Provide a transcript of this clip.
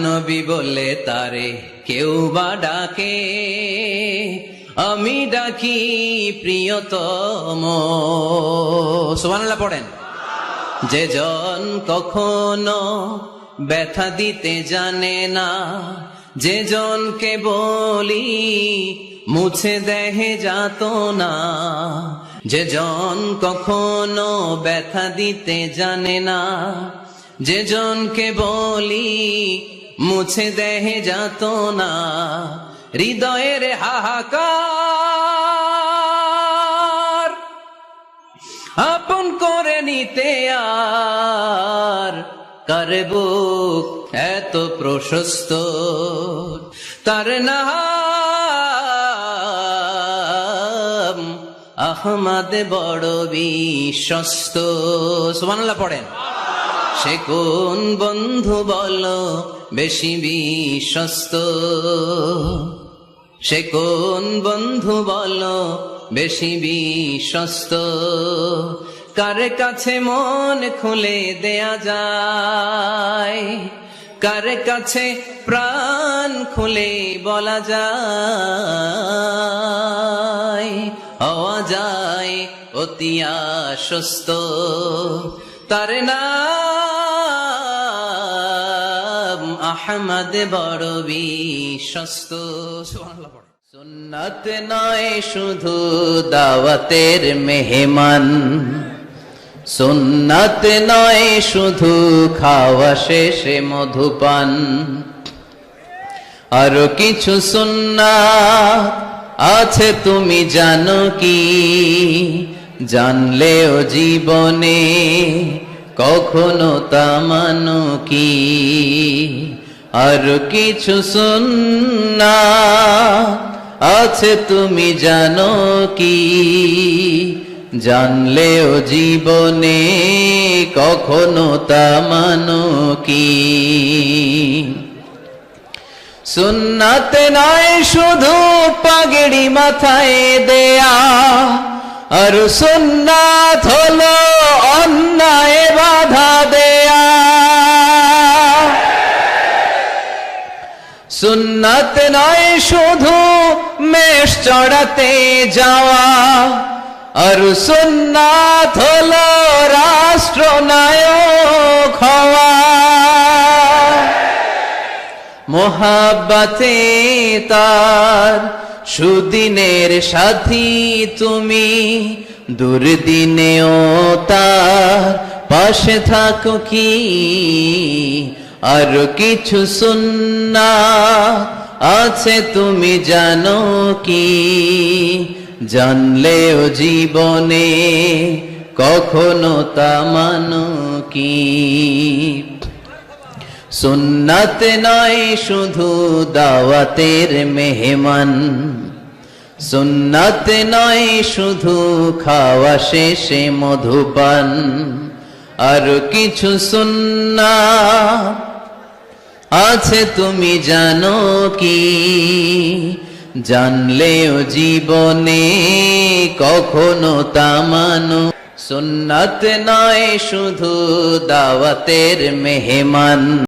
নবী বলে তারে কেউ বা ডাকে, আমি ডাকি প্রিয়তম। সুবহানাল্লাহ পড়েন। যে জন কখনো ব্যথা দিতে জানে না, যে জনকে বলি মুছে দেহে যাত না, যে জন কখনো ব্যথা দিতে জানে না, যে জনকে বলি মুছে দেহে যাত না, হৃদয়ের হাহাকার আপন করে নিতে আর কার বুক এত প্রশস্ত, তার নাম আহমদ বড় বিশ্বস্ত। সুবহানাল্লাহ পড়েন। সে কোন বন্ধু বলো বেশি বিশ্বস্ত, সে কোন বন্ধু বলো বেশি বিশ্বস্ত, কার কাছে মন খুলে দেয়া যায়, কার কাছে প্রাণ খুলে বলা যায়, হওয়া যায় অতি আশ্বস্ত, তার নাম আহমদ বড় বিশ্বস্ত। সুবহানাল্লাহ। সুন্নাত নয় শুধু দাওয়াতের মেহমান, সুন্নাত নয় শুধু খাওয়া শেষে মধুপান, আরো কিছু সুন্নাত আছে তুমি জানো কি, জানলেও জীবনে কখনো তা মানো কি, আরো কিছু সুন্নাত আছে তুমি জানো কি, জানলেও জীবনে কখনো তা মানো কি। সুন্নাত নয় শুধু পাগড়ি মাথায় দেয়া, আর সুন্নাত হলো অন্যায় বাধা দেয়া। সুন্নাত নয় শুধু মেষ চড়াতে যাওয়া, আর সুন্নাত হলো রাষ্ট্রনায়ক হওয়া। মোহাব্বতে তার সুদিনের সাথী তুমি, দুর্দিনেও তার পাশে থাকো কি, আর কিছু সুন্নাত আছে তুমি জানো কি, জানলেও জীবনে কখনো তা মানো কি। সুন্নাত নয় শুধু দাওয়াতের মেহমান, সুন্নাত নয় শুধু খাওয়া শেষে মধুপান, আর কিছু সুন্নাত আছে তুমি জানো কি, জানলেও জীবনে কখনো তা মানো। সুন্নাত নয় শুধু দাওয়াতের মেহমান।